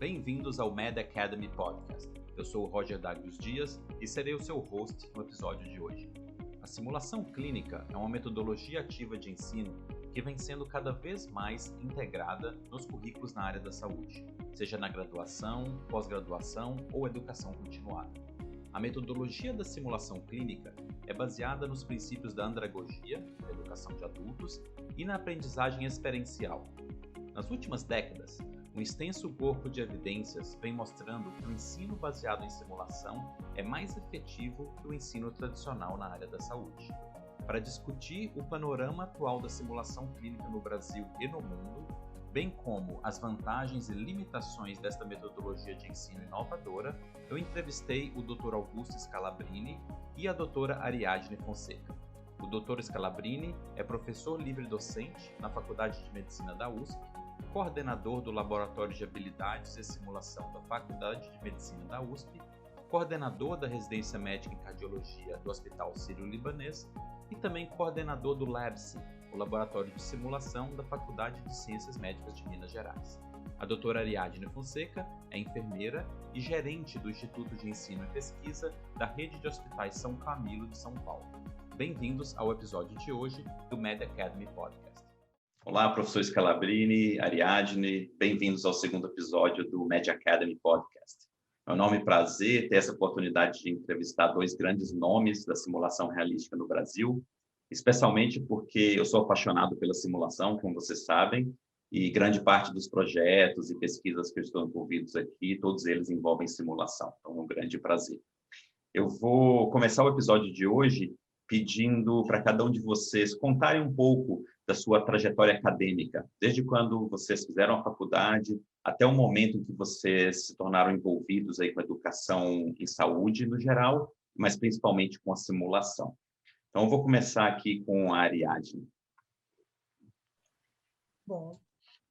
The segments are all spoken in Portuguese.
Bem-vindos ao Med Academy Podcast. Eu sou o Roger Douglas Dias e serei o seu host no episódio de hoje. A simulação clínica é uma metodologia ativa de ensino que vem sendo cada vez mais integrada nos currículos na área da saúde, seja na graduação, pós-graduação ou educação continuada. A metodologia da simulação clínica é baseada nos princípios da andragogia, da educação de adultos, e na aprendizagem experiencial. Nas últimas décadas, um extenso corpo de evidências vem mostrando que o ensino baseado em simulação é mais efetivo que o ensino tradicional na área da saúde. Para discutir o panorama atual da simulação clínica no Brasil e no mundo, bem como as vantagens e limitações desta metodologia de ensino inovadora, eu entrevistei o Dr. Augusto Scalabrini e a doutora Ariadne Fonseca. O Dr. Scalabrini é professor livre-docente na Faculdade de Medicina da USP, coordenador do Laboratório de Habilidades e Simulação da Faculdade de Medicina da USP, coordenador da Residência Médica em Cardiologia do Hospital Sírio-Libanês e também coordenador do LabSim, o Laboratório de Simulação da Faculdade de Ciências Médicas de Minas Gerais. A doutora Ariadne Fonseca é enfermeira e gerente do Instituto de Ensino e Pesquisa da Rede de Hospitais São Camilo de São Paulo. Bem-vindos ao episódio de hoje do Med Academy Podcast. Olá, professor Scalabrini, Ariadne, bem-vindos ao segundo episódio do Med Academy Podcast. É um enorme prazer ter essa oportunidade de entrevistar dois grandes nomes da simulação realística no Brasil, especialmente porque eu sou apaixonado pela simulação, como vocês sabem, e grande parte dos projetos e pesquisas que eu estou envolvidos aqui, todos eles envolvem simulação, então é um grande prazer. Eu vou começar o episódio de hoje pedindo para cada um de vocês contarem um pouco da sua trajetória acadêmica, desde quando vocês fizeram a faculdade até o momento em que vocês se tornaram envolvidos aí com a educação em saúde no geral, mas principalmente com a simulação. Então, eu vou começar aqui com a Ariadne. Bom,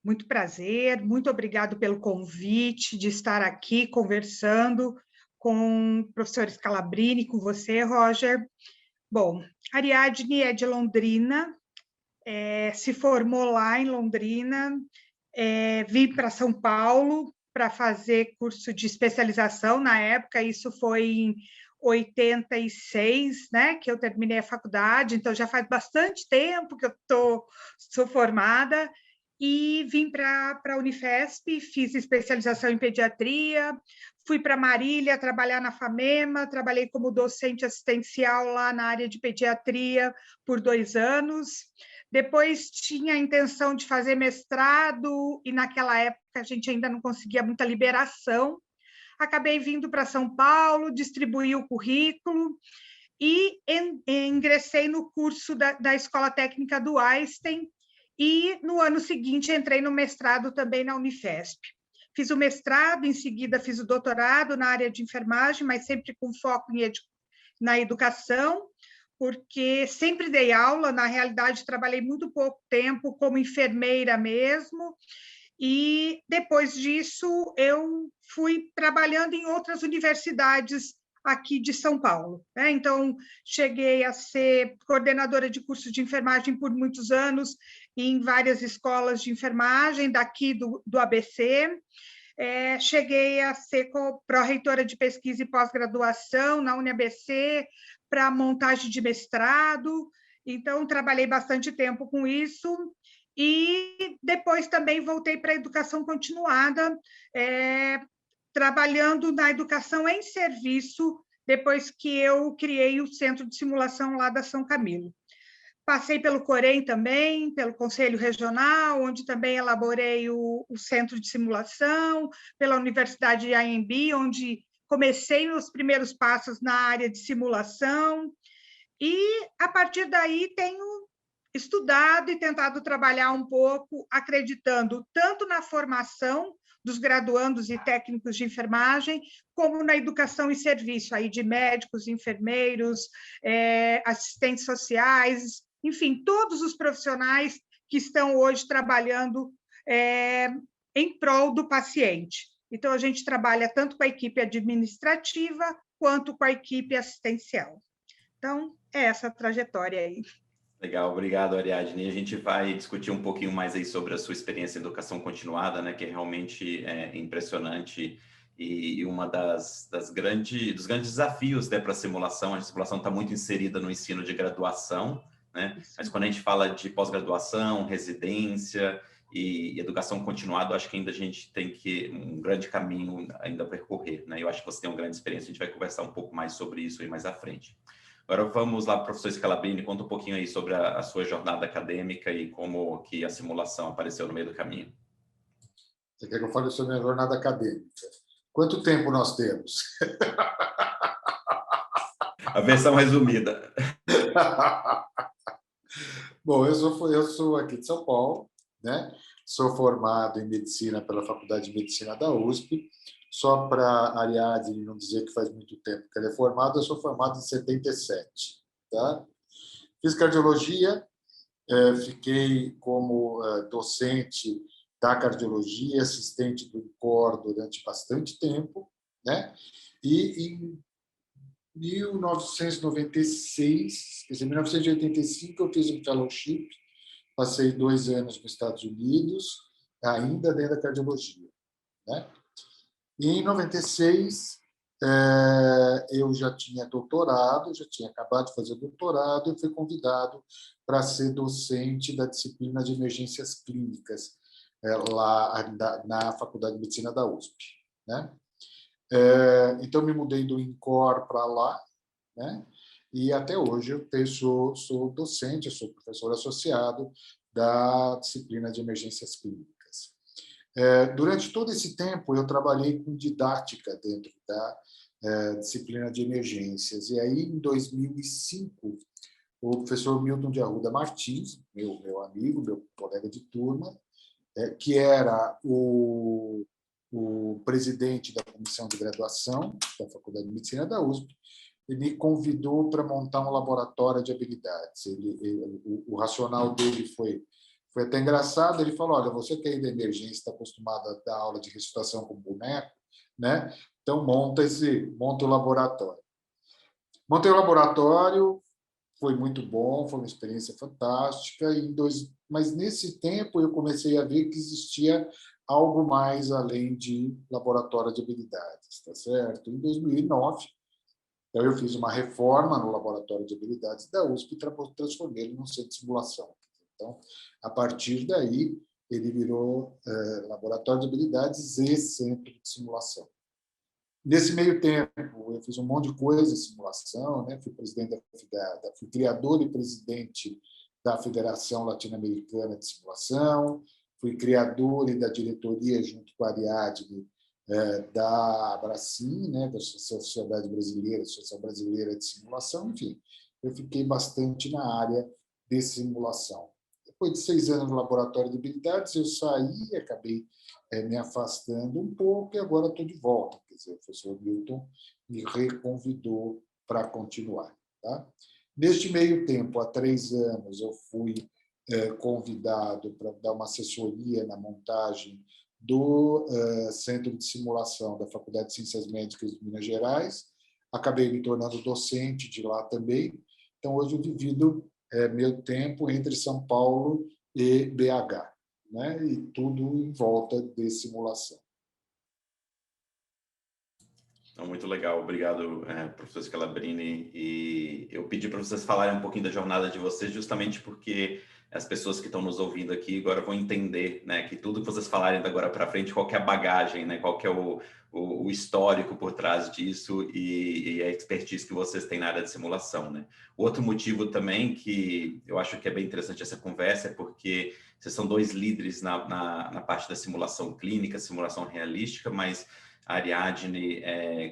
muito prazer, muito obrigado pelo convite de estar aqui conversando com o professor Scalabrini, com você, Roger. Bom, Ariadne é de Londrina, se formou lá em Londrina, vim para São Paulo para fazer curso de especialização na época, isso foi em 86, né, que eu terminei a faculdade, então já faz bastante tempo que sou formada, e vim para a Unifesp, fiz especialização em pediatria, fui para Marília trabalhar na FAMEMA, trabalhei como docente assistencial lá na área de pediatria por 2 anos. Depois tinha a intenção de fazer mestrado, e naquela época a gente ainda não conseguia muita liberação. Acabei vindo para São Paulo, distribuí o currículo e ingressei no curso da Escola Técnica do Einstein, e no ano seguinte entrei no mestrado também na Unifesp. Fiz o mestrado, em seguida fiz o doutorado na área de enfermagem, mas sempre com foco na educação, porque sempre dei aula, na realidade trabalhei muito pouco tempo como enfermeira mesmo, e depois disso eu fui trabalhando em outras universidades aqui de São Paulo, né? Então, cheguei a ser coordenadora de cursos de enfermagem por muitos anos em várias escolas de enfermagem daqui do ABC, cheguei a ser pró-reitora de pesquisa e pós-graduação na UniABC para montagem de mestrado, então trabalhei bastante tempo com isso, e depois também voltei para a educação continuada, trabalhando na educação em serviço, depois que eu criei o Centro de Simulação lá da São Camilo. Passei pelo Corém também, pelo Conselho Regional, onde também elaborei o Centro de Simulação, pela Universidade de AMB, onde comecei meus primeiros passos na área de simulação, e a partir daí tenho estudado e tentado trabalhar um pouco, acreditando tanto na formação dos graduandos e técnicos de enfermagem, como na educação e serviço, aí de médicos, enfermeiros, assistentes sociais, enfim, todos os profissionais que estão hoje trabalhando em prol do paciente. Então, a gente trabalha tanto com a equipe administrativa quanto com a equipe assistencial. Então, é essa trajetória aí. Legal, obrigado, Ariadne. A gente vai discutir um pouquinho mais aí sobre a sua experiência em educação continuada, né, que é realmente impressionante e uma dos grandes desafios, né, para a simulação está muito inserida no ensino de graduação, né, Isso. mas quando a gente fala de pós-graduação, residência e educação continuada, eu acho que ainda a gente tem um grande caminho ainda a percorrer, né, eu acho que você tem uma grande experiência, a gente vai conversar um pouco mais sobre isso aí mais à frente. Agora vamos lá, professor Scalabrini, conta um pouquinho aí sobre a sua jornada acadêmica e como que a simulação apareceu no meio do caminho. Você quer que eu fale sobre a minha jornada acadêmica? Quanto tempo nós temos? A versão resumida. Bom, eu sou aqui de São Paulo, né? Sou formado em medicina pela Faculdade de Medicina da USP. Só para a Ariadne não dizer que faz muito tempo que ela é formada, eu sou formado em 77. Tá? Fiz cardiologia, fiquei como docente da cardiologia, assistente do INCOR durante bastante tempo, né? E em 1996, quer dizer, 1985, eu fiz um fellowship, passei 2 anos nos Estados Unidos, ainda dentro da cardiologia, né? E em 96, eu já tinha doutorado, já tinha acabado de fazer doutorado e fui convidado para ser docente da disciplina de emergências clínicas lá na Faculdade de Medicina da USP, né? Então, me mudei do INCOR para lá, né? E até hoje eu sou docente, eu sou professor associado da disciplina de emergências clínicas. Durante todo esse tempo, eu trabalhei com didática dentro da disciplina de emergências. E aí, em 2005, o professor Milton de Arruda Martins, meu amigo, meu colega de turma, que era o presidente da comissão de graduação da Faculdade de Medicina da USP, ele me convidou para montar um laboratório de habilidades. O racional dele foi até engraçado. Ele falou: olha, você que é da emergência, está acostumado a dar aula de ressuscitação com boneco, né? Então monta o laboratório. Montei o laboratório, foi muito bom, foi uma experiência fantástica. Mas nesse tempo eu comecei a ver que existia algo mais além de laboratório de habilidades, tá certo? Em 2009, então eu fiz uma reforma no laboratório de habilidades da USP e transformei ele num centro de simulação. Então, a partir daí, ele virou laboratório de habilidades e centro de simulação. Nesse meio tempo, eu fiz um monte de coisa em simulação, né? Fui criador e presidente da Federação Latino-Americana de Simulação, fui criador e da diretoria, junto com a Ariadne, da Abracim, né? Da Sociedade Brasileira, Associação Brasileira de Simulação. Enfim, eu fiquei bastante na área de simulação. Depois de 6 anos no laboratório de habilidades, eu saí, acabei me afastando um pouco e agora estou de volta. Quer dizer, o professor Milton me reconvidou para continuar. Tá? Neste meio tempo, há 3 anos, eu fui convidado para dar uma assessoria na montagem do Centro de Simulação da Faculdade de Ciências Médicas de Minas Gerais. Acabei me tornando docente de lá também. Então, hoje eu divido meu tempo entre São Paulo e BH, né? E tudo em volta de simulação. Muito legal, obrigado, professor Scalabrini. E eu pedi para vocês falarem um pouquinho da jornada de vocês, justamente porque as pessoas que estão nos ouvindo aqui agora vão entender, né, que tudo que vocês falarem da agora para frente, qual que é a bagagem, né, qual que é o histórico por trás disso e a expertise que vocês têm na área de simulação, né? O outro motivo também que eu acho que é bem interessante essa conversa é porque vocês são 2 líderes na parte da simulação clínica, simulação realística, mas a Ariadne,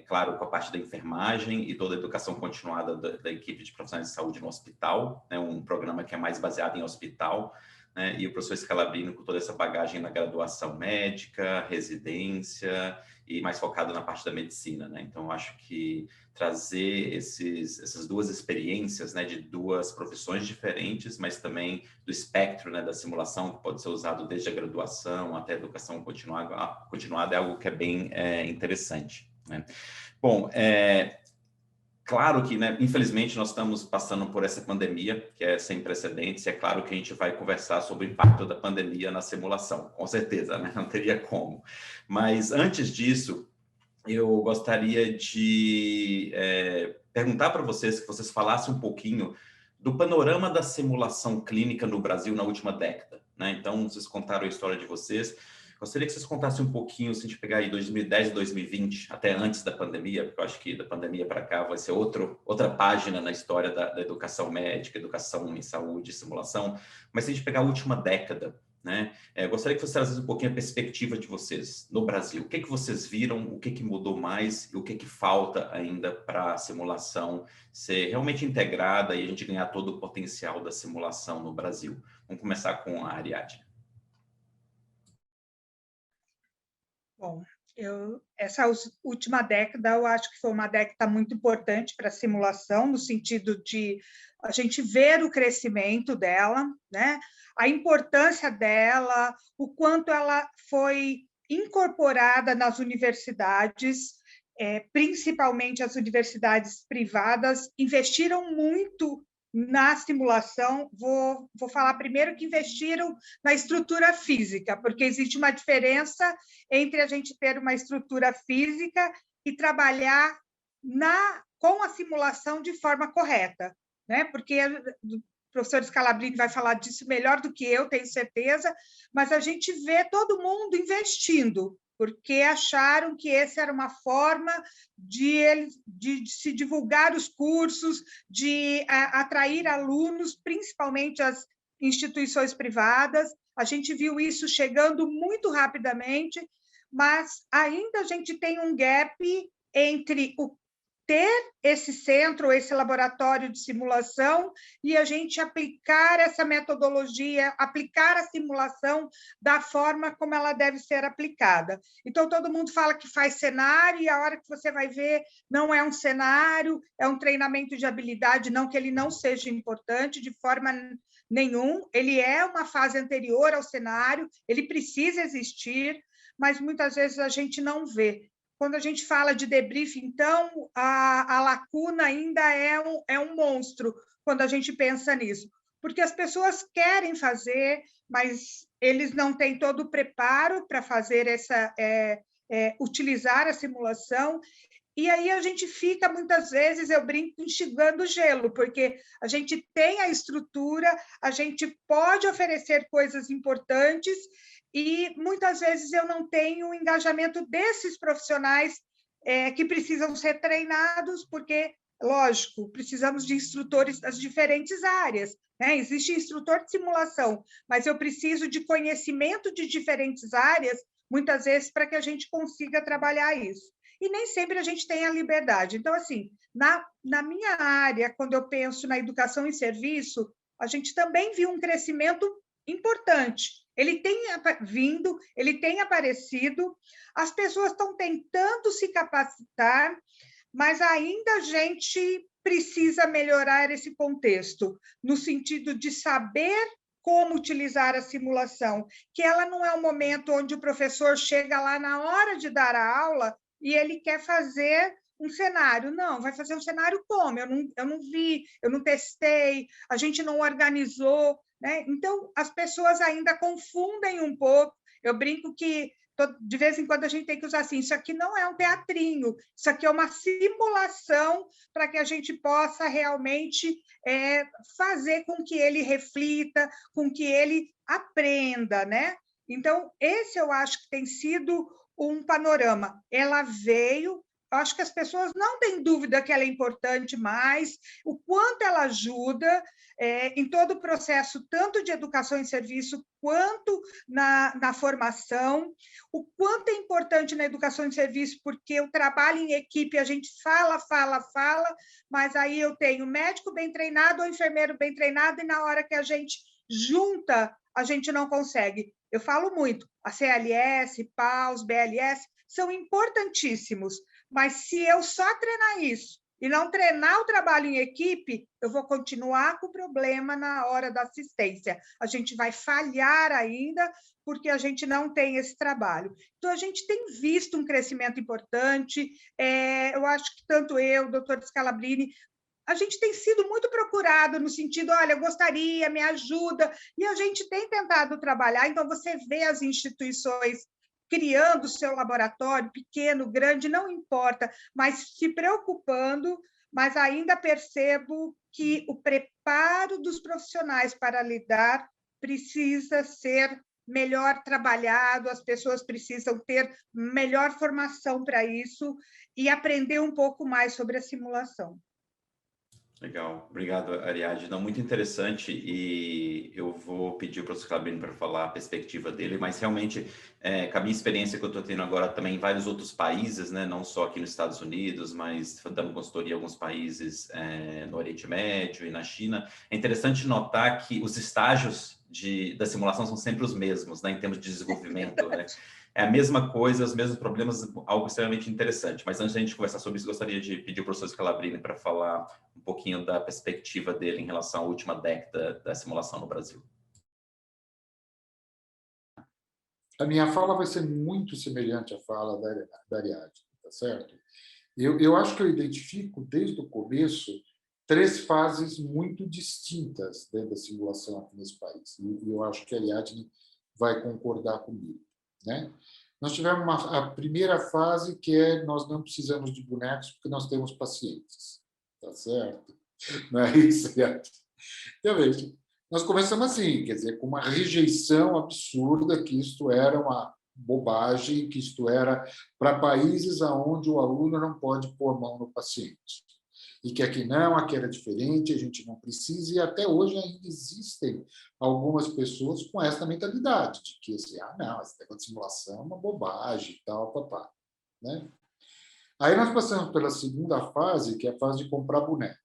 claro, com a parte da enfermagem e toda a educação continuada da equipe de profissionais de saúde no hospital, né, um programa que é mais baseado em hospital, né, e o professor Scalabrini com toda essa bagagem na graduação médica, residência e mais focado na parte da medicina, né? Então, eu acho que trazer essas 2 experiências, né, de 2 profissões diferentes, mas também do espectro, né, da simulação, que pode ser usado desde a graduação até a educação continuada é algo que é bem interessante, né? Bom, Claro que, né, infelizmente, nós estamos passando por essa pandemia, que é sem precedentes, e é claro que a gente vai conversar sobre o impacto da pandemia na simulação, com certeza, né? Não teria como. Mas antes disso, eu gostaria de perguntar para vocês, que vocês falassem um pouquinho do panorama da simulação clínica no Brasil na última década, né? Então, vocês contaram a história de vocês. Gostaria que vocês contassem um pouquinho, se a gente pegar aí 2010 e 2020, até antes da pandemia, porque eu acho que da pandemia para cá vai ser outra página na história da educação médica, educação em saúde, simulação. Mas se a gente pegar a última década, né? Gostaria que vocês trazessem um pouquinho a perspectiva de vocês no Brasil. O que vocês viram, o que mudou mais e o que falta ainda para a simulação ser realmente integrada e a gente ganhar todo o potencial da simulação no Brasil? Vamos começar com a Ariadne. Bom, essa última década, eu acho que foi uma década muito importante para a simulação, no sentido de a gente ver o crescimento dela, né? A importância dela, o quanto ela foi incorporada nas universidades, principalmente as universidades privadas, investiram muito na simulação. Vou falar primeiro que investiram na estrutura física, porque existe uma diferença entre a gente ter uma estrutura física e trabalhar com a simulação de forma correta, né? Porque o professor Scalabrini vai falar disso melhor do que eu, tenho certeza, mas a gente vê todo mundo investindo, porque acharam que essa era uma forma de se divulgar os cursos, de atrair alunos, principalmente as instituições privadas. A gente viu isso chegando muito rapidamente, mas ainda a gente tem um gap entre o ter esse centro, esse laboratório de simulação e a gente aplicar essa metodologia, aplicar a simulação da forma como ela deve ser aplicada. Então, todo mundo fala que faz cenário e a hora que você vai ver, não é um cenário, é um treinamento de habilidade, não que ele não seja importante de forma nenhuma, ele é uma fase anterior ao cenário, ele precisa existir, mas muitas vezes a gente não vê. Quando a gente fala de debriefing, então, a lacuna ainda é um monstro, quando a gente pensa nisso. Porque as pessoas querem fazer, mas eles não têm todo o preparo para fazer utilizar a simulação. E aí a gente fica, muitas vezes, eu brinco, enxugando gelo, porque a gente tem a estrutura, a gente pode oferecer coisas importantes, e muitas vezes eu não tenho o engajamento desses profissionais que precisam ser treinados, porque, lógico, precisamos de instrutores das diferentes áreas, né? Existe instrutor de simulação, mas eu preciso de conhecimento de diferentes áreas, muitas vezes, para que a gente consiga trabalhar isso. E nem sempre a gente tem a liberdade. Então, assim, na minha área, quando eu penso na educação em serviço, a gente também viu um crescimento importante. Ele tem vindo, ele tem aparecido, as pessoas estão tentando se capacitar, mas ainda a gente precisa melhorar esse contexto, no sentido de saber como utilizar a simulação, que ela não é um momento onde o professor chega lá na hora de dar a aula e ele quer fazer um cenário. Não, vai fazer um cenário como? Eu não vi, eu não testei, a gente não organizou, né? Então, as pessoas ainda confundem um pouco. Eu brinco que, de vez em quando, a gente tem que usar assim, isso aqui não é um teatrinho, isso aqui é uma simulação para que a gente possa realmente fazer com que ele reflita, com que ele aprenda, né? Então, esse eu acho que tem sido um panorama. Ela veio, acho que as pessoas não têm dúvida que ela é importante mais, o quanto ela ajuda em todo o processo, tanto de educação em serviço, quanto na formação, o quanto é importante na educação em serviço, porque o trabalho em equipe, a gente fala, mas aí eu tenho médico bem treinado ou enfermeiro bem treinado, e na hora que a gente junta, a gente não consegue. Eu falo muito, a CLS, PAUS, BLS, são importantíssimos, mas se eu só treinar isso e não treinar o trabalho em equipe, eu vou continuar com o problema na hora da assistência. A gente vai falhar ainda porque a gente não tem esse trabalho. Então, a gente tem visto um crescimento importante. Eu acho que tanto eu, o doutor Scalabrini, a gente tem sido muito procurado no sentido, olha, eu gostaria, me ajuda, e a gente tem tentado trabalhar. Então, você vê as instituições criando o seu laboratório, pequeno, grande, não importa, mas se preocupando, mas ainda percebo que o preparo dos profissionais para lidar precisa ser melhor trabalhado, as pessoas precisam ter melhor formação para isso e aprender um pouco mais sobre a simulação. Legal, obrigado, Ariadne. Não, muito interessante, e eu vou pedir para o Scalabrini para falar a perspectiva dele, mas realmente, com a minha experiência que eu estou tendo agora também em vários outros países, né, não só aqui nos Estados Unidos, mas dando consultoria em alguns países no Oriente Médio e na China, é interessante notar que os estágios da simulação são sempre os mesmos, né, em termos de desenvolvimento, né? É a mesma coisa, os mesmos problemas, algo extremamente interessante. Mas antes da gente conversar sobre isso, gostaria de pedir ao professor Scalabrini para falar um pouquinho da perspectiva dele em relação à última década da simulação no Brasil. A minha fala vai ser muito semelhante à fala da Ariadne, tá certo? Eu acho que eu identifico, desde o começo, 3 fases muito distintas dentro da simulação aqui nesse país. E eu acho que a Ariadne vai concordar comigo, né? Nós tivemos a primeira fase, que é nós não precisamos de bonecos porque nós temos pacientes, tá certo? Não é isso, Ariadne? Então, veja, nós começamos assim, quer dizer, com uma rejeição absurda que isto era uma bobagem, que isto era para países onde o aluno não pode pôr a mão no paciente. E que aqui não, aqui era diferente, a gente não precisa, e até hoje ainda existem algumas pessoas com essa mentalidade, de que, assim, não, esse negócio de simulação é uma bobagem e tal, papá, né? Aí nós passamos pela segunda fase, que é a fase de comprar boneco,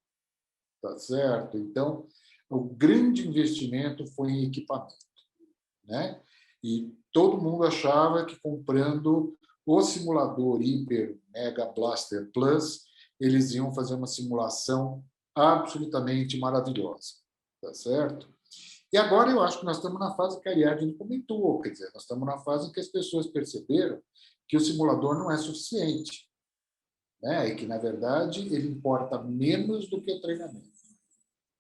tá certo? Então, o grande investimento foi em equipamento, né? E todo mundo achava que comprando o simulador Hyper Mega Blaster Plus, eles iam fazer uma simulação absolutamente maravilhosa, tá certo? E agora eu acho que nós estamos na fase que a Ariadne comentou, quer dizer, nós estamos na fase em que as pessoas perceberam que o simulador não é suficiente, né? E que, na verdade, ele importa menos do que o treinamento.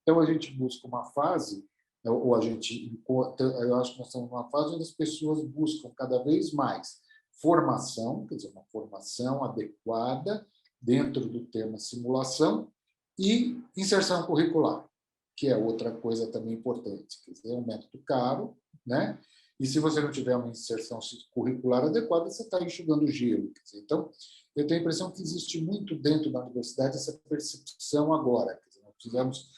Então, a gente busca uma fase, ou eu acho que nós estamos numa fase onde as pessoas buscam cada vez mais formação, quer dizer, uma formação adequada dentro do tema simulação, e inserção curricular, que é outra coisa também importante. Quer dizer, é um método caro, né? E se você não tiver uma inserção curricular adequada, você está enxugando gelo. Quer dizer, então, eu tenho a impressão que existe muito dentro da universidade essa percepção agora. Quer dizer, nós precisamos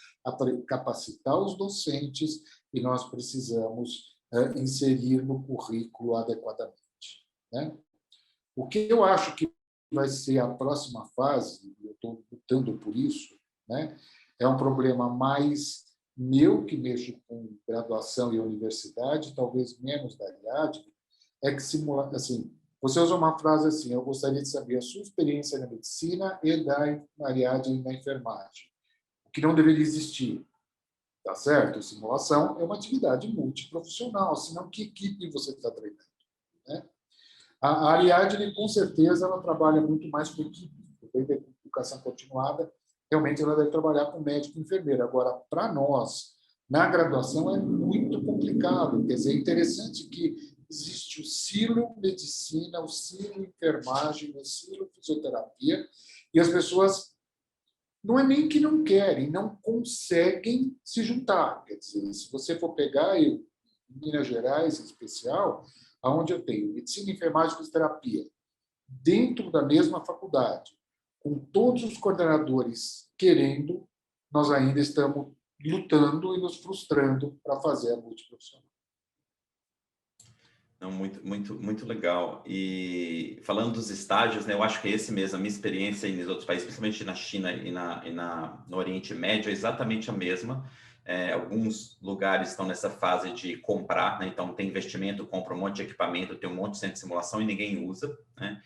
capacitar os docentes e nós precisamos inserir no currículo adequadamente, né? O que eu acho que vai ser a próxima fase, eu estou lutando por isso, né? É um problema mais meu, que mexo com graduação e universidade, talvez menos da Ariadne, é que simular, assim, você usa uma frase assim: eu gostaria de saber a sua experiência na medicina e da Ariadne na enfermagem, o que não deveria existir, tá certo? Simulação é uma atividade multiprofissional, senão que equipe você está treinando, né? A Ariadne, com certeza, ela trabalha muito mais com equipe, porque da educação continuada, realmente ela deve trabalhar com médico e enfermeiro. Agora, para nós, na graduação, é muito complicado. Quer dizer, é interessante que existe o silo medicina, o silo enfermagem, o silo fisioterapia, e as pessoas não é nem que não querem, não conseguem se juntar. Quer dizer, se você for pegar em Minas Gerais, em especial, onde eu tenho medicina, enfermagem e fisioterapia, dentro da mesma faculdade, com todos os coordenadores querendo, nós ainda estamos lutando e nos frustrando para fazer a multiprofissional. Não, muito legal. E falando dos estágios, né, eu acho que esse mesmo, a minha experiência nos outros países, principalmente na China e no Oriente Médio, é exatamente a mesma. Alguns lugares estão nessa fase de comprar, né? Então tem investimento, compra um monte de equipamento, tem um monte de centro de simulação e ninguém usa, né?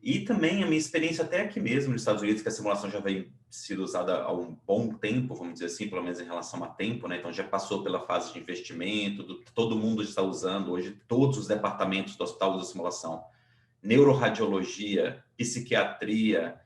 E também a minha experiência até aqui mesmo nos Estados Unidos, que a simulação já vem sido usada há um bom tempo, vamos dizer assim, pelo menos em relação a tempo, né? Então já passou pela fase de investimento, todo mundo está usando, hoje todos os departamentos do hospital usam simulação. Neuroradiologia, psiquiatria,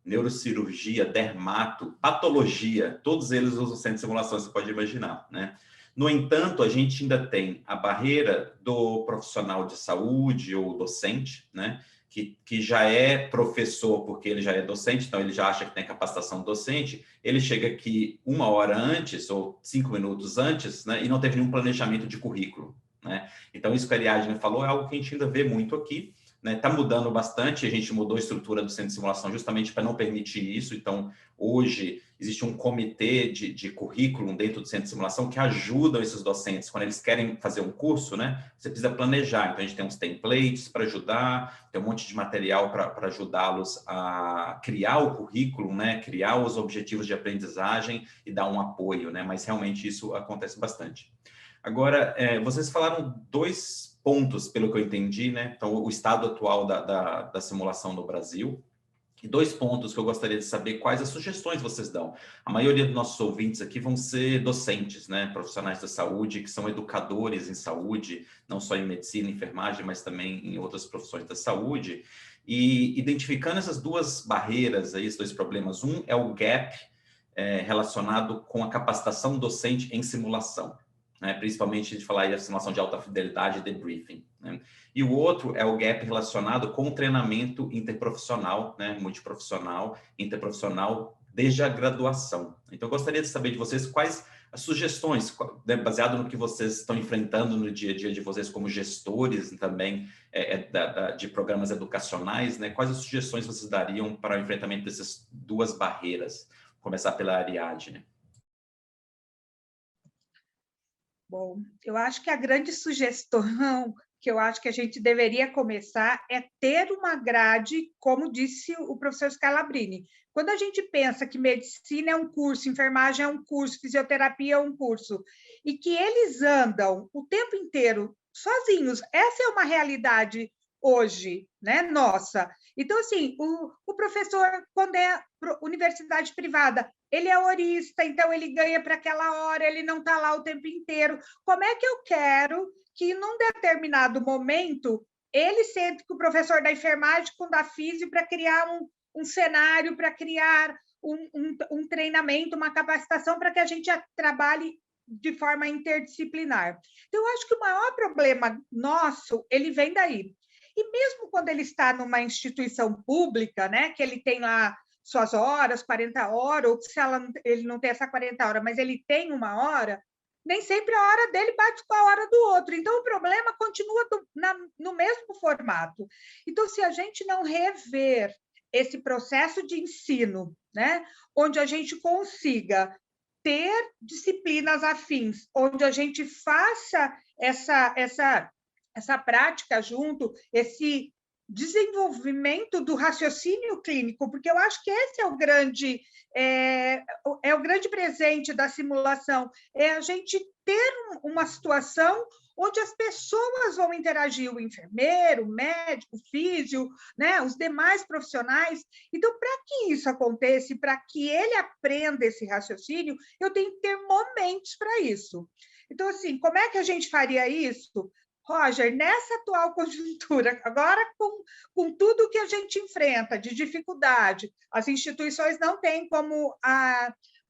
neurocirurgia, dermato, patologia, todos eles usam centro de simulação, você pode imaginar, né? No entanto, a gente ainda tem a barreira do profissional de saúde ou docente, né? Que já é professor porque ele já é docente, então ele já acha que tem capacitação docente, ele chega aqui 1 hora antes ou 5 minutos antes, né? E não teve nenhum planejamento de currículo, né? Então, isso que a Ariadne falou é algo que a gente ainda vê muito aqui, né? Tá mudando bastante, a gente mudou a estrutura do centro de simulação justamente para não permitir isso. Então, hoje, existe um comitê de currículo dentro do centro de simulação que ajudam esses docentes. Quando eles querem fazer um curso, né? Você precisa planejar. Então, a gente tem uns templates para ajudar, tem um monte de material para ajudá-los a criar o currículo, né? Criar os objetivos de aprendizagem e dar um apoio, né? Mas, realmente, isso acontece bastante. Agora, vocês falaram 2 pontos, pelo que eu entendi, né? Então, o estado atual da simulação no Brasil. E 2 pontos que eu gostaria de saber quais as sugestões vocês dão. A maioria dos nossos ouvintes aqui vão ser docentes, né? Profissionais da saúde, que são educadores em saúde, não só em medicina, enfermagem, mas também em outras profissões da saúde. E identificando essas 2 barreiras, aí, esses 2 problemas. Um é o gap relacionado com a capacitação docente em simulação. Né, principalmente de falar aí da simulação de alta fidelidade e debriefing, né? E o outro é o gap relacionado com o treinamento interprofissional, né, multiprofissional, interprofissional, desde a graduação. Então, eu gostaria de saber de vocês quais as sugestões, né, baseado no que vocês estão enfrentando no dia a dia de vocês como gestores também de programas educacionais, né, quais as sugestões vocês dariam para o enfrentamento dessas 2 barreiras? Vou começar pela Ariadne. Bom, eu acho que a grande sugestão que eu acho que a gente deveria começar é ter uma grade, como disse o professor Scalabrini. Quando a gente pensa que medicina é um curso, enfermagem é um curso, fisioterapia é um curso, e que eles andam o tempo inteiro sozinhos, essa é uma realidade hoje, né, nossa. Então, assim, o professor, quando é universidade privada, ele é horista, então ele ganha para aquela hora, ele não está lá o tempo inteiro. Como é que eu quero que, num determinado momento, ele sente com o professor da enfermagem, com o da física, para criar um cenário, para criar um treinamento, uma capacitação, para que a gente trabalhe de forma interdisciplinar? Então, eu acho que o maior problema nosso, ele vem daí. E mesmo quando ele está numa instituição pública, né, que ele tem lá suas horas, 40 horas, ou se ele não tem essa 40 horas, mas ele tem 1 hora, nem sempre a hora dele bate com a hora do outro. Então, o problema continua no mesmo formato. Então, se a gente não rever esse processo de ensino, né, onde a gente consiga ter disciplinas afins, onde a gente faça essa prática junto, esse desenvolvimento do raciocínio clínico, porque eu acho que esse é o grande presente da simulação, é a gente ter uma situação onde as pessoas vão interagir, o enfermeiro, o médico, o físio, né, os demais profissionais. Então, para que isso aconteça, para que ele aprenda esse raciocínio, eu tenho que ter momentos para isso. Então, assim, como é que a gente faria isso? Roger, nessa atual conjuntura, agora com tudo que a gente enfrenta de dificuldade, as instituições não têm como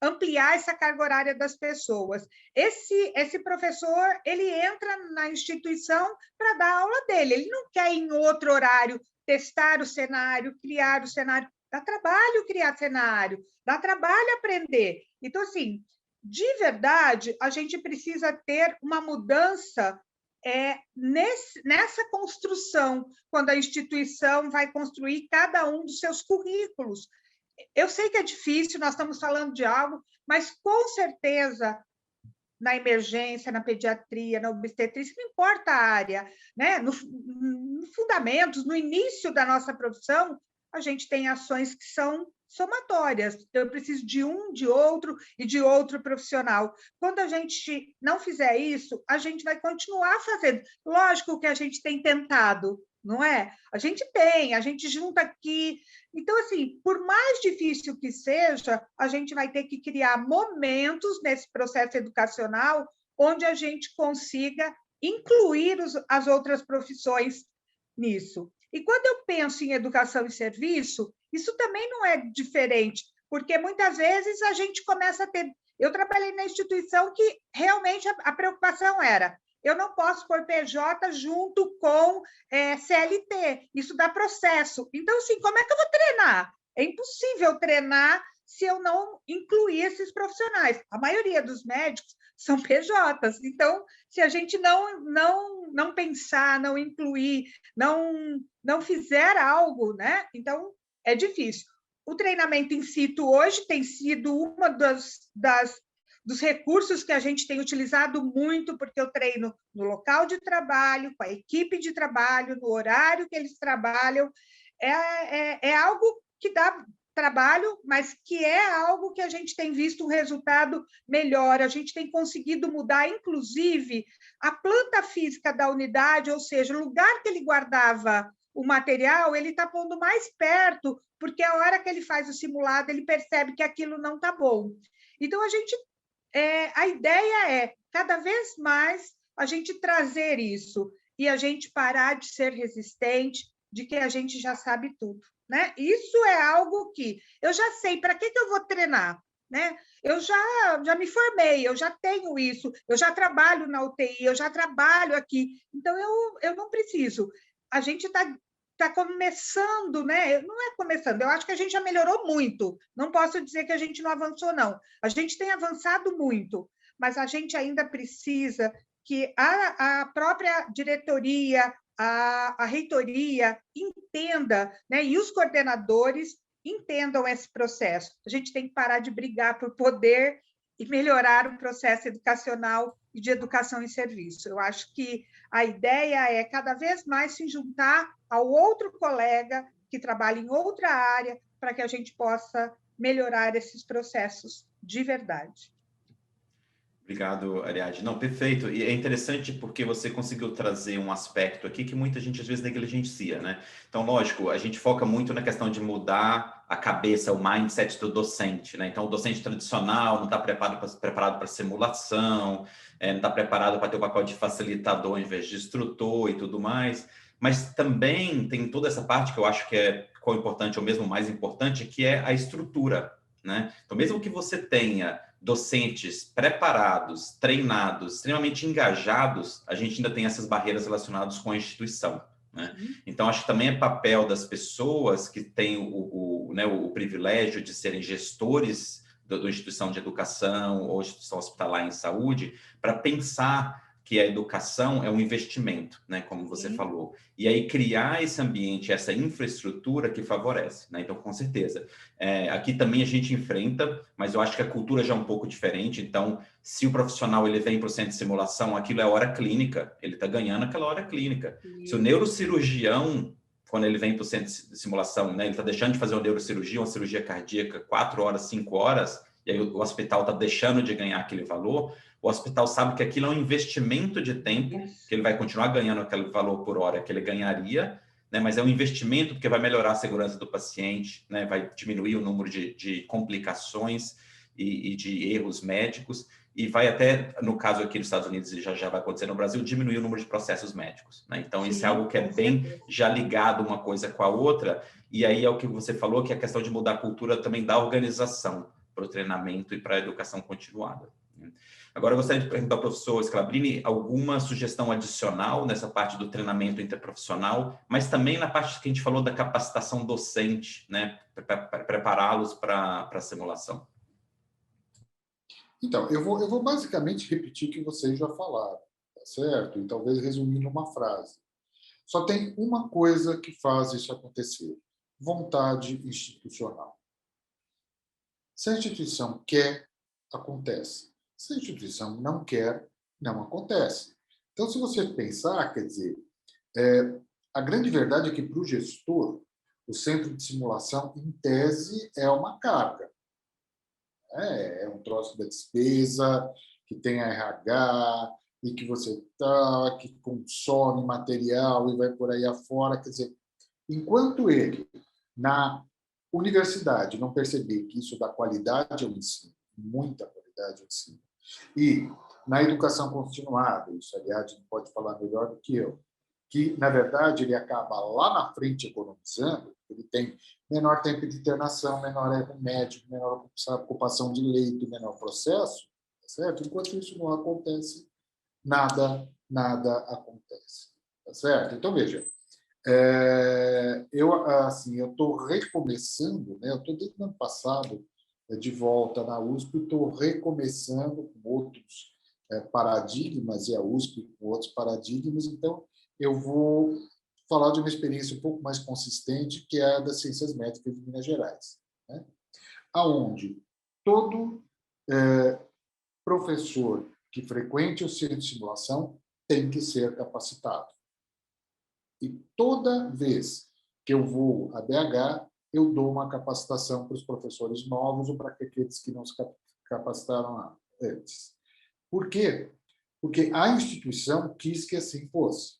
ampliar essa carga horária das pessoas. Esse professor, ele entra na instituição para dar a aula dele, ele não quer em outro horário testar o cenário, criar o cenário. Dá trabalho criar cenário, dá trabalho aprender. Então, assim, de verdade, a gente precisa ter uma mudança nessa construção, quando a instituição vai construir cada um dos seus currículos. Eu sei que é difícil, nós estamos falando de algo, mas com certeza na emergência, na pediatria, na obstetrícia, não importa a área, né? No fundamentos, no início da nossa profissão, a gente tem ações que são somatórias. Eu preciso de um, de outro e de outro profissional. Quando a gente não fizer isso, a gente vai continuar fazendo. Lógico que a gente tem tentado, não é? A gente junta aqui. Então, assim, por mais difícil que seja, a gente vai ter que criar momentos nesse processo educacional onde a gente consiga incluir as outras profissões nisso. E quando eu penso em educação e serviço, isso também não é diferente, porque muitas vezes a gente começa a ter. Eu trabalhei na instituição que realmente a preocupação era: eu não posso pôr PJ junto com CLT, isso dá processo. Então, assim, como é que eu vou treinar? É impossível treinar se eu não incluir esses profissionais. A maioria dos médicos são PJs. Então, se a gente não pensar, não incluir, não fizer algo, né? Então, é difícil. O treinamento in situ hoje tem sido uma dos recursos que a gente tem utilizado muito, porque eu treino no local de trabalho, com a equipe de trabalho, no horário que eles trabalham. É algo que dá trabalho, mas que é algo que a gente tem visto um resultado melhor. A gente tem conseguido mudar, inclusive, a planta física da unidade, ou seja, o lugar que ele guardava o material, ele está pondo mais perto, porque a hora que ele faz o simulado, ele percebe que aquilo não está bom. Então, a ideia é, cada vez mais, a gente trazer isso e a gente parar de ser resistente, de que a gente já sabe tudo, né? Isso é algo que eu já sei, para que eu vou treinar? Né? Eu já me formei, eu já tenho isso, eu já trabalho na UTI, eu já trabalho aqui, então eu não preciso. A gente está começando, né? Não é começando, eu acho que a gente já melhorou muito. Não posso dizer que a gente não avançou, não. A gente tem avançado muito, mas a gente ainda precisa que a própria diretoria, a reitoria entenda, né? E os coordenadores entendam esse processo. A gente tem que parar de brigar por poder e melhorar o processo educacional e de educação em serviço. Eu acho que a ideia é cada vez mais se juntar ao outro colega que trabalha em outra área para que a gente possa melhorar esses processos de verdade. Obrigado, Ariadne. Não, perfeito. E é interessante porque você conseguiu trazer um aspecto aqui que muita gente às vezes negligencia, né? Então, lógico, a gente foca muito na questão de mudar a cabeça, o mindset do docente, né? Então, o docente tradicional não está preparado para simulação, não está preparado para ter o papel de facilitador em vez de instrutor e tudo mais. Mas também tem toda essa parte que eu acho que é qual importante, ou mesmo mais importante, que é a estrutura, né? Então, mesmo que você tenha docentes preparados, treinados, extremamente engajados, a gente ainda tem essas barreiras relacionadas com a instituição, né? Então, acho que também é papel das pessoas que têm o privilégio de serem gestores da instituição de educação ou instituição hospitalar em saúde, para pensar que a educação é um investimento, né, como você falou. E aí criar esse ambiente, essa infraestrutura que favorece, né? Então, com certeza. Aqui também a gente enfrenta, mas eu acho que a cultura já é um pouco diferente. Então, se o profissional ele vem para o centro de simulação, aquilo é hora clínica, ele está ganhando aquela hora clínica. Se o neurocirurgião, quando ele vem para o centro de simulação, né, ele está deixando de fazer uma neurocirurgia, uma cirurgia cardíaca, 4 horas, 5 horas, e aí o hospital está deixando de ganhar aquele valor, o hospital sabe que aquilo é um investimento de tempo, que ele vai continuar ganhando aquele valor por hora que ele ganharia, né? Mas é um investimento porque vai melhorar a segurança do paciente, né? Vai diminuir o número de complicações e de erros médicos, e vai até, no caso aqui nos Estados Unidos, e já vai acontecer no Brasil, diminuir o número de processos médicos, né? Então, isso é algo que é bem já ligado uma coisa com a outra, e aí é o que você falou, que é a questão de mudar a cultura também da organização para o treinamento e para a educação continuada. Agora, eu gostaria de perguntar ao professor Scalabrini alguma sugestão adicional nessa parte do treinamento interprofissional, mas também na parte que a gente falou da capacitação docente, né, para prepará-los para a simulação. Então, eu vou basicamente repetir o que vocês já falaram, tá certo? E talvez resumir numa frase. Só tem uma coisa que faz isso acontecer: vontade institucional. Se a instituição quer, acontece. Se a instituição não quer, não acontece. Então, se você pensar, quer dizer, a grande verdade é que, para o gestor, o centro de simulação, em tese, é uma carga. É um troço da despesa, que tem a RH, e que você tá, que consome material e vai por aí afora. Quer dizer, enquanto ele, na universidade, não perceber que isso dá qualidade ao ensino, muita qualidade ao ensino, e na educação continuada, isso, aliás, não pode falar melhor do que eu, que, na verdade, ele acaba lá na frente economizando, ele tem menor tempo de internação, menor erro médico, menor ocupação de leito, menor processo, certo? Enquanto isso não acontece, nada acontece, tá certo? Então, veja, eu estou recomeçando, né? Eu estou desde o ano passado de volta na USP, estou recomeçando com outros paradigmas, e a USP com outros paradigmas, então eu vou falar de uma experiência um pouco mais consistente, que é a das ciências médicas de Minas Gerais, né? Aonde todo professor que frequente o centro de simulação tem que ser capacitado. E toda vez que eu vou a BH, eu dou uma capacitação para os professores novos ou para aqueles que não se capacitaram antes. Por quê? Porque a instituição quis que assim fosse,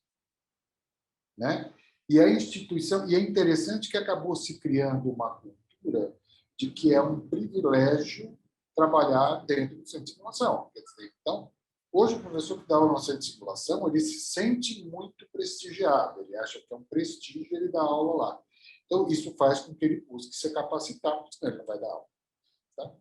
né? E a instituição, e é interessante que acabou se criando uma cultura de que é um privilégio trabalhar dentro do centro de simulação. Quer dizer, então, hoje o professor que dá aula no centro de simulação, ele se sente muito prestigiado, ele acha que é um prestígio ele dar aula lá. Então, isso faz com que ele busque se capacitar, porque senão ele não vai dar aula. Tá?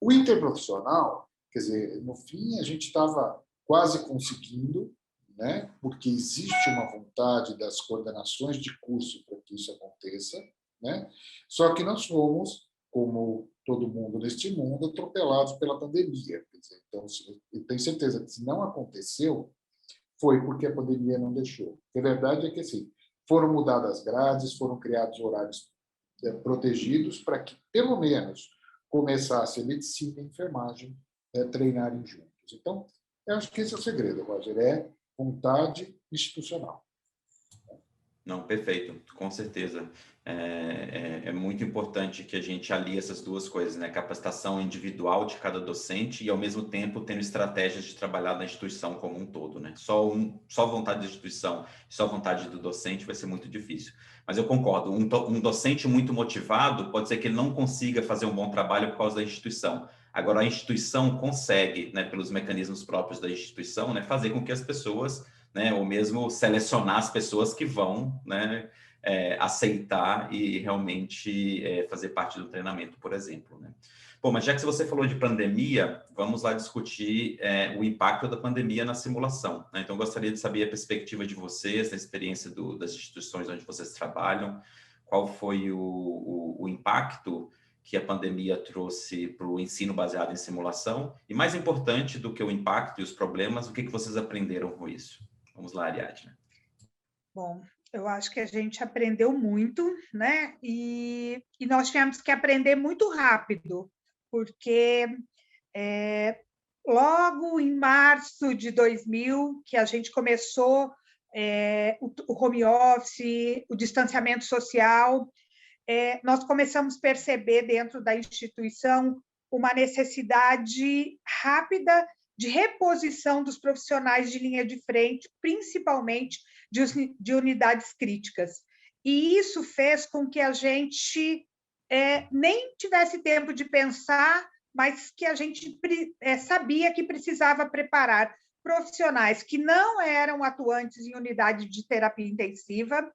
O interprofissional, quer dizer, no fim, a gente estava quase conseguindo, né? Porque existe uma vontade das coordenações de curso para que isso aconteça, né? Só que nós fomos, como todo mundo neste mundo, atropelados pela pandemia. Quer dizer, então, eu tenho certeza que se não aconteceu, foi porque a pandemia não deixou. A verdade é que, assim, foram mudadas as grades, foram criados horários protegidos para que, pelo menos, começasse a medicina e a enfermagem treinarem juntos. Então, eu acho que esse é o segredo, Roger, é vontade institucional. Não, perfeito, com certeza. É muito importante que a gente alie essas duas coisas, né? Capacitação individual de cada docente e, ao mesmo tempo, tendo estratégias de trabalhar na instituição como um todo, né? Só vontade da instituição, só vontade do docente vai ser muito difícil. Mas eu concordo, um docente muito motivado pode ser que ele não consiga fazer um bom trabalho por causa da instituição. Agora, a instituição consegue, né, pelos mecanismos próprios da instituição, né, fazer com que as pessoas, né, ou mesmo selecionar as pessoas que vão, né, aceitar e realmente fazer parte do treinamento, por exemplo, né? Bom, mas já que você falou de pandemia, vamos lá discutir o impacto da pandemia na simulação, né? Então, gostaria de saber a perspectiva de vocês, da experiência das instituições onde vocês trabalham, qual foi o impacto que a pandemia trouxe para o ensino baseado em simulação, e mais importante do que o impacto e os problemas, o que vocês aprenderam com isso? Vamos lá, Ariadne. Bom, eu acho que a gente aprendeu muito, né? E nós tivemos que aprender muito rápido, porque logo em março de 2000, que a gente começou o home office, o distanciamento social, nós começamos a perceber dentro da instituição uma necessidade rápida de reposição dos profissionais de linha de frente, principalmente de unidades críticas. E isso fez com que a gente nem tivesse tempo de pensar, mas que a gente sabia que precisava preparar profissionais que não eram atuantes em unidade de terapia intensiva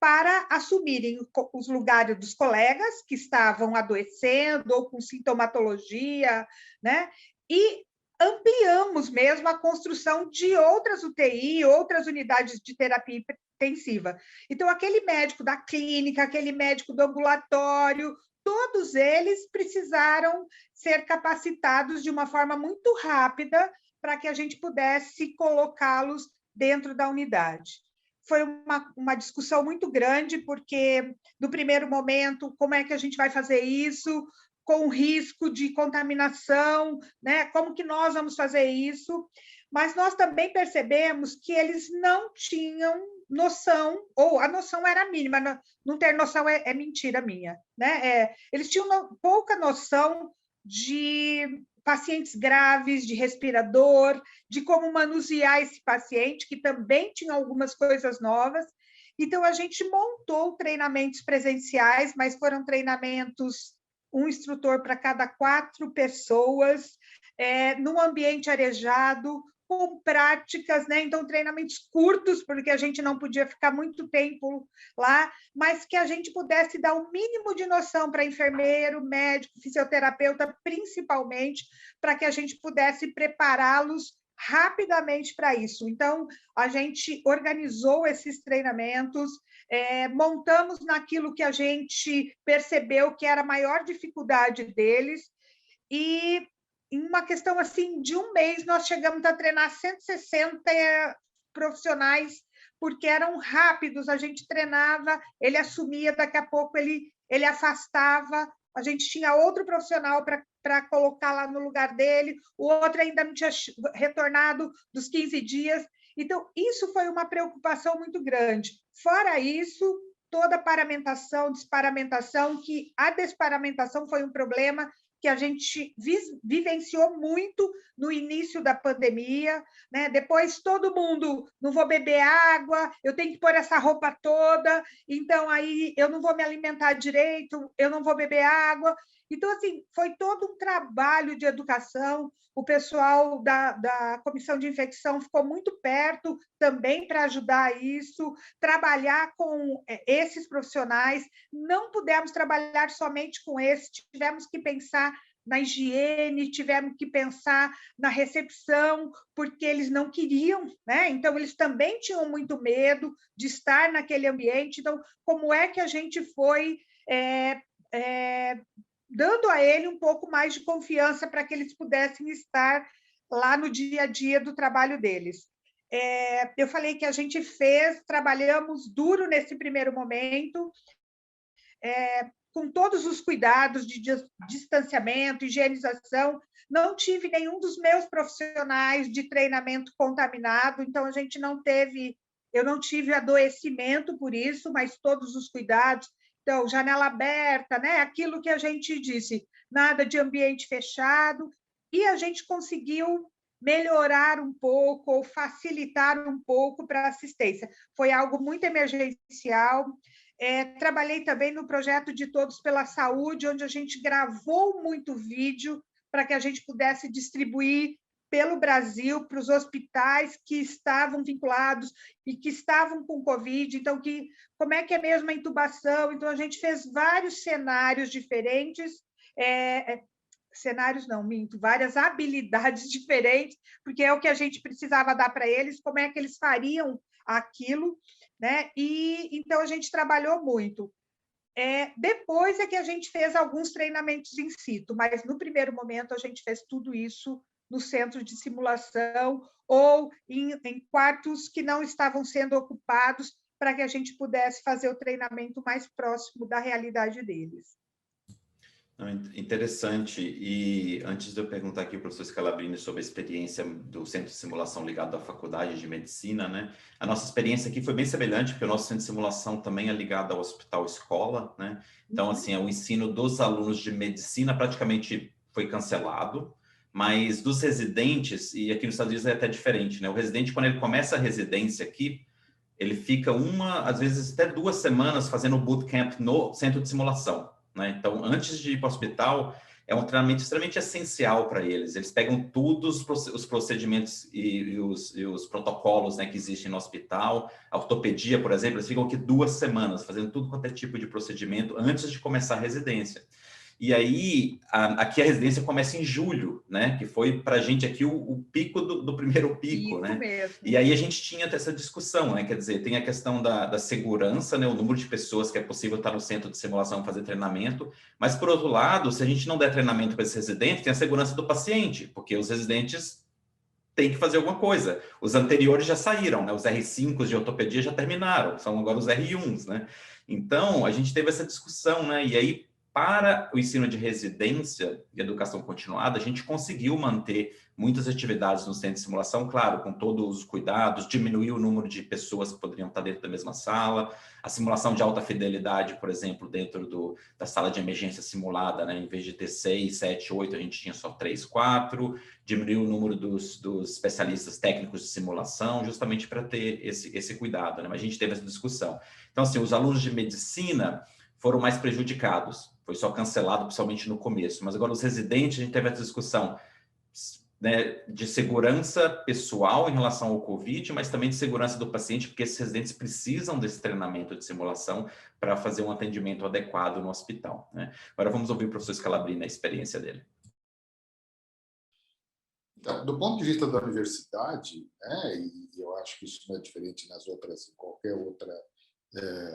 para assumirem os lugares dos colegas que estavam adoecendo ou com sintomatologia, né? E ampliamos mesmo a construção de outras UTI, outras unidades de terapia intensiva. Então, aquele médico da clínica, aquele médico do ambulatório, todos eles precisaram ser capacitados de uma forma muito rápida para que a gente pudesse colocá-los dentro da unidade. Foi uma discussão muito grande, porque, no primeiro momento, como é que a gente vai fazer isso com risco de contaminação, né? Como que nós vamos fazer isso? Mas nós também percebemos que eles não tinham noção, ou a noção era mínima, não ter noção é mentira minha, né? Eles tinham pouca noção de pacientes graves, de respirador, de como manusear esse paciente, que também tinha algumas coisas novas. Então, a gente montou treinamentos presenciais, mas foram treinamentos, um instrutor para cada 4 pessoas, num ambiente arejado, com práticas, né? Então, treinamentos curtos, porque a gente não podia ficar muito tempo lá, mas que a gente pudesse dar um mínimo de noção para enfermeiro, médico, fisioterapeuta, principalmente, para que a gente pudesse prepará-los rapidamente para isso. Então, a gente organizou esses treinamentos, montamos naquilo que a gente percebeu que era a maior dificuldade deles, e em uma questão assim de um mês, nós chegamos a treinar 160 profissionais, porque eram rápidos, a gente treinava, ele assumia, daqui a pouco ele afastava, a gente tinha outro profissional para colocar lá no lugar dele, o outro ainda não tinha retornado dos 15 dias. Então, isso foi uma preocupação muito grande. Fora isso, toda a paramentação, desparamentação, que a desparamentação foi um problema que a gente vivenciou muito no início da pandemia, né? Depois todo mundo, não vou beber água, eu tenho que pôr essa roupa toda, então aí eu não vou me alimentar direito, eu não vou beber água. Então, assim, foi todo um trabalho de educação, o pessoal da Comissão de Infecção ficou muito perto também para ajudar isso, trabalhar com esses profissionais, não pudemos trabalhar somente com esses, tivemos que pensar na higiene, tivemos que pensar na recepção, porque eles não queriam, né? Então, eles também tinham muito medo de estar naquele ambiente. Então, como é que a gente foi dando a ele um pouco mais de confiança para que eles pudessem estar lá no dia a dia do trabalho deles? Eu falei que a gente trabalhamos duro nesse primeiro momento, com todos os cuidados de distanciamento, higienização. Não tive nenhum dos meus profissionais de treinamento contaminado, então a gente não teve, eu não tive adoecimento por isso, mas todos os cuidados. Então, janela aberta, né? Aquilo que a gente disse, nada de ambiente fechado, e a gente conseguiu melhorar um pouco ou facilitar um pouco para a assistência. Foi algo muito emergencial. Trabalhei também no projeto de Todos pela Saúde, onde a gente gravou muito vídeo para que a gente pudesse distribuir pelo Brasil, para os hospitais que estavam vinculados e que estavam com Covid. Então, como é que é mesmo a intubação? Então, a gente fez vários cenários diferentes, cenários não, minto, várias habilidades diferentes, porque é o que a gente precisava dar para eles, como é que eles fariam aquilo, né? E então a gente trabalhou muito. Depois é que a gente fez alguns treinamentos in situ, mas no primeiro momento a gente fez tudo isso no centro de simulação ou em quartos que não estavam sendo ocupados, para que a gente pudesse fazer o treinamento mais próximo da realidade deles. Interessante. E antes de eu perguntar aqui ao professor Scalabrini sobre a experiência do centro de simulação ligado à faculdade de medicina, né? A nossa experiência aqui foi bem semelhante, porque o nosso centro de simulação também é ligado ao hospital escola, né? Então, assim, o ensino dos alunos de medicina praticamente foi cancelado, mas dos residentes, e aqui nos Estados Unidos é até diferente, né? O residente, quando ele começa a residência aqui, ele fica às vezes até 2 semanas fazendo o bootcamp no centro de simulação, né? Então, antes de ir para o hospital, é um treinamento extremamente essencial para eles. Eles pegam todos os procedimentos e os protocolos, né, que existem no hospital. A ortopedia, por exemplo, eles ficam aqui 2 semanas fazendo tudo quanto é tipo de procedimento antes de começar a residência. E aí, aqui a residência começa em julho, né? Que foi para a gente aqui o pico do primeiro pico, né? Mesmo. E aí a gente tinha essa discussão, né? Quer dizer, tem a questão da segurança, né? O número de pessoas que é possível estar no centro de simulação fazer treinamento. Mas, por outro lado, se a gente não der treinamento para esses residentes, tem a segurança do paciente, porque os residentes têm que fazer alguma coisa. Os anteriores já saíram, né? Os R5 de ortopedia já terminaram, são agora os R1s, né? Então, a gente teve essa discussão, né? E aí, Para o ensino de residência e educação continuada, a gente conseguiu manter muitas atividades no centro de simulação, claro, com todos os cuidados, diminuir o número de pessoas que poderiam estar dentro da mesma sala, a simulação de alta fidelidade, por exemplo, dentro da sala de emergência simulada, né? Em vez de ter 6, 7, 8, a gente tinha só 3, 4, diminuiu o número dos especialistas técnicos de simulação, justamente para ter esse cuidado, né? Mas a gente teve essa discussão. Então, assim, os alunos de medicina foram mais prejudicados. Foi só cancelado, principalmente no começo. Mas agora os residentes, a gente teve essa discussão, né, de segurança pessoal em relação ao Covid, mas também de segurança do paciente, porque esses residentes precisam desse treinamento de simulação para fazer um atendimento adequado no hospital, né? Agora vamos ouvir o professor Scalabrini, a experiência dele. Então, do ponto de vista da universidade, né, e eu acho que isso não é diferente em qualquer outra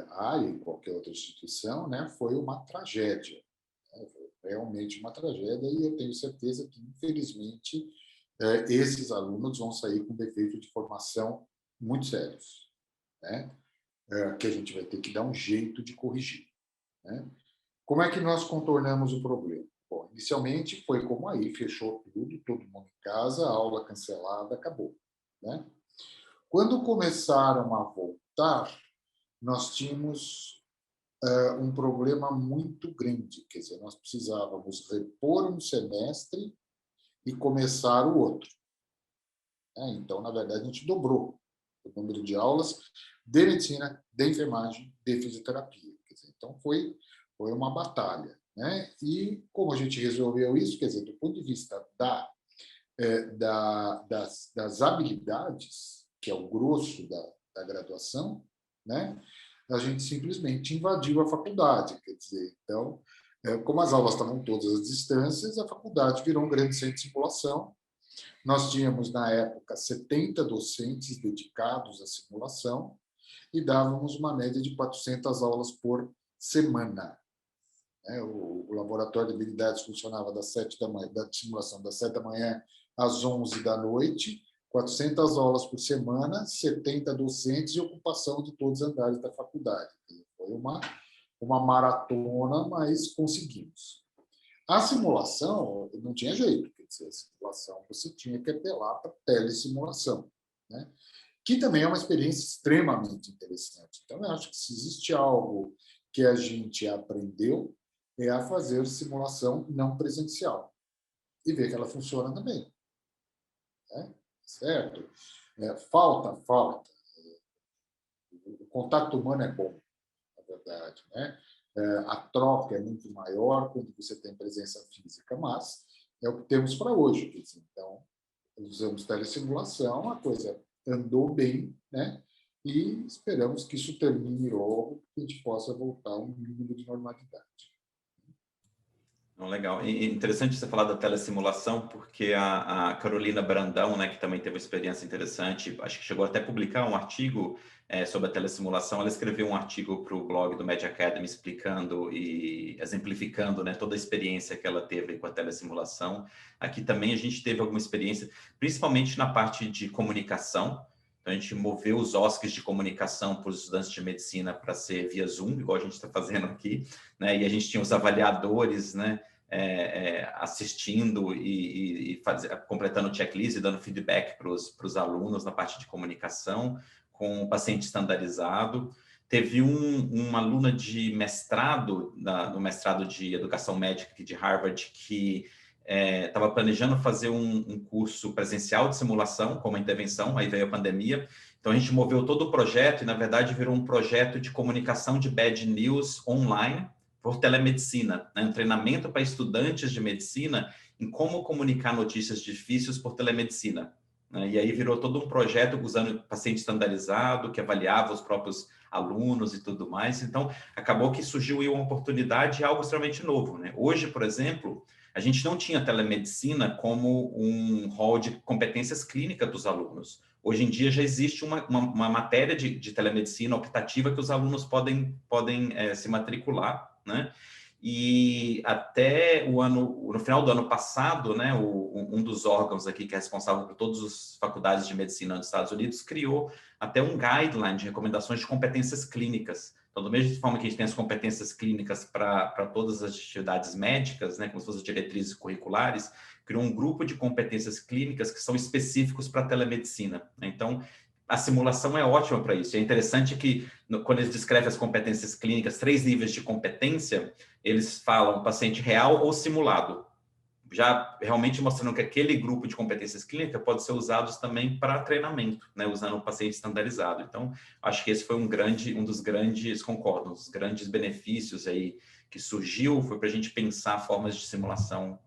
área, em qualquer outra instituição, né, foi uma tragédia, né, foi realmente uma tragédia, e eu tenho certeza que, infelizmente, esses alunos vão sair com defeito de formação muito sérios, né, que a gente vai ter que dar um jeito de corrigir, né? Como é que nós contornamos o problema? Bom, inicialmente foi como aí, fechou tudo, todo mundo em casa, aula cancelada, acabou, né? Quando começaram a voltar, nós tínhamos um problema muito grande, quer dizer, nós precisávamos repor um semestre e começar o outro, né? Então, na verdade, a gente dobrou o número de aulas de medicina, de enfermagem, de fisioterapia. Quer dizer, então, foi uma batalha, né? E como a gente resolveu isso, quer dizer, do ponto de vista das habilidades, que é o grosso da graduação, né? A gente simplesmente invadiu a faculdade, quer dizer, então, como as aulas estavam todas às distâncias, a faculdade virou um grande centro de simulação. Nós tínhamos, na época, 70 docentes dedicados à simulação e dávamos uma média de 400 aulas por semana. O laboratório de habilidades funcionava das 7 da manhã, da simulação das 7 da manhã às 11 da noite, 400 aulas por semana, 70 docentes e ocupação de todos os andares da faculdade. Foi uma maratona, mas conseguimos. A simulação não tinha jeito, quer dizer, a simulação você tinha que apelar para a telesimulação, né? Que também é uma experiência extremamente interessante. Então, eu acho que se existe algo que a gente aprendeu, é a fazer simulação não presencial e ver que ela funciona também, né? Certo? Falta. O contato humano é bom, na verdade, né? A troca é muito maior quando você tem presença física, mas é o que temos para hoje. Quer dizer, então, usamos telesimulação, a coisa andou bem, né? E esperamos que isso termine logo, que a gente possa voltar a um mínimo de normalidade. Legal. E interessante você falar da telesimulação, porque a Carolina Brandão, né, que também teve uma experiência interessante, acho que chegou até a publicar um artigo sobre a telesimulação. Ela escreveu um artigo para o blog do Media Academy explicando e exemplificando, né, toda a experiência que ela teve com a telesimulação. Aqui também a gente teve alguma experiência, principalmente na parte de comunicação. Então, a gente moveu os OSCs de comunicação para os estudantes de medicina para ser via Zoom, igual a gente está fazendo aqui, né? E a gente tinha os avaliadores, né, assistindo e completando o checklist e dando feedback para os alunos na parte de comunicação, com o paciente estandarizado. Teve uma aluna de mestrado, no mestrado de educação médica aqui de Harvard, que estava planejando fazer um curso presencial de simulação como intervenção, aí veio a pandemia, então a gente moveu todo o projeto e, na verdade, virou um projeto de comunicação de bad news online por telemedicina, né? Um treinamento para estudantes de medicina em como comunicar notícias difíceis por telemedicina, né? E aí virou todo um projeto usando paciente estandarizado, que avaliava os próprios alunos e tudo mais, então acabou que surgiu aí uma oportunidade e algo extremamente novo, né? Hoje, por exemplo, a gente não tinha telemedicina como um rol de competências clínicas dos alunos. Hoje em dia já existe uma matéria de telemedicina optativa que os alunos podem se matricular, né? E até no final do ano passado, né, um dos órgãos aqui que é responsável por todas as faculdades de medicina nos Estados Unidos criou até um guideline de recomendações de competências clínicas Então, da mesma forma que a gente tem as competências clínicas para todas as atividades médicas, né, como se fossem diretrizes curriculares, criou um grupo de competências clínicas que são específicos para a telemedicina. Então, a simulação é ótima para isso. É interessante que, quando eles descrevem as competências clínicas, 3 níveis de competência, eles falam paciente real ou simulado, já realmente mostrando que aquele grupo de competências clínicas pode ser usado também para treinamento, né, usando um paciente estandarizado. Então, acho que esse foi um dos grandes, concordo, um dos grandes benefícios aí que surgiu, foi para a gente pensar formas de simulação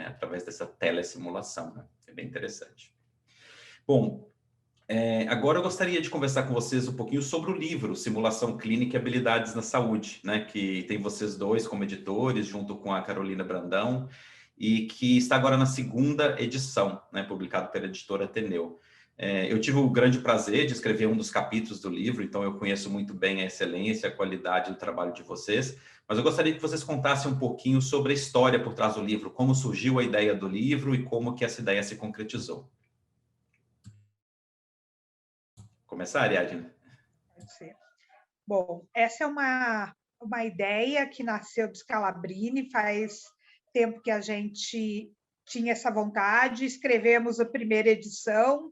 através dessa telesimulação, né? É bem interessante. Bom, agora eu gostaria de conversar com vocês um pouquinho sobre o livro Simulação Clínica e Habilidades na Saúde, né, que tem vocês dois como editores, junto com a Carolina Brandão, e que está agora na 2ª edição, né, publicado pela editora Ateneu. Eu tive o grande prazer de escrever um dos capítulos do livro, então eu conheço muito bem a excelência, a qualidade do trabalho de vocês, mas eu gostaria que vocês contassem um pouquinho sobre a história por trás do livro, como surgiu a ideia do livro e como que essa ideia se concretizou. Começar, Ariadne? Pode ser. Bom, essa é uma ideia que nasceu do Scalabrini, faz tempo que a gente tinha essa vontade, escrevemos a primeira edição,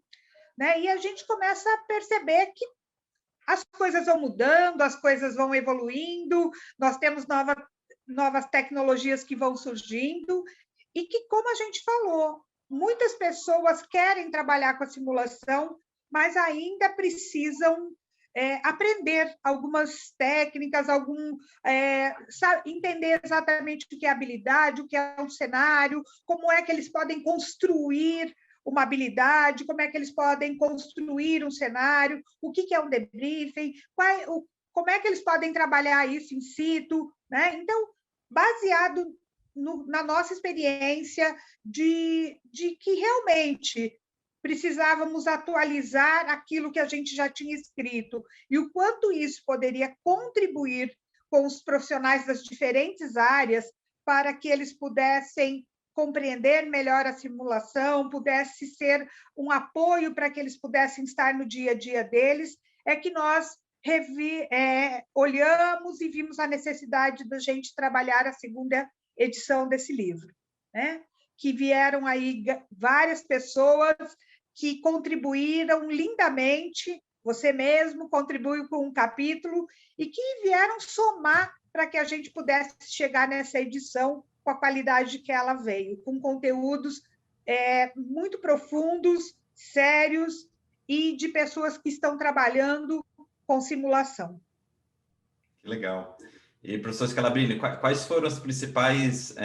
né? E a gente começa a perceber que as coisas vão mudando, as coisas vão evoluindo, nós temos novas tecnologias que vão surgindo, e que, como a gente falou, muitas pessoas querem trabalhar com a simulação, mas ainda precisam aprender algumas técnicas, entender exatamente o que é habilidade, o que é um cenário, como é que eles podem construir uma habilidade, como é que eles podem construir um cenário, o que é um debriefing, como é que eles podem trabalhar isso in situ, né? Então, baseado na nossa experiência de que realmente precisávamos atualizar aquilo que a gente já tinha escrito e o quanto isso poderia contribuir com os profissionais das diferentes áreas para que eles pudessem compreender melhor a simulação, pudesse ser um apoio para que eles pudessem estar no dia a dia deles, é que nós olhamos e vimos a necessidade da gente trabalhar a 2ª edição desse livro, né? Que vieram aí várias pessoas que contribuíram lindamente, você mesmo contribuiu com um capítulo, e que vieram somar para que a gente pudesse chegar nessa edição com a qualidade que ela veio, com conteúdos muito profundos, sérios, e de pessoas que estão trabalhando com simulação. Que legal. E, professor Scalabrini, quais foram as principais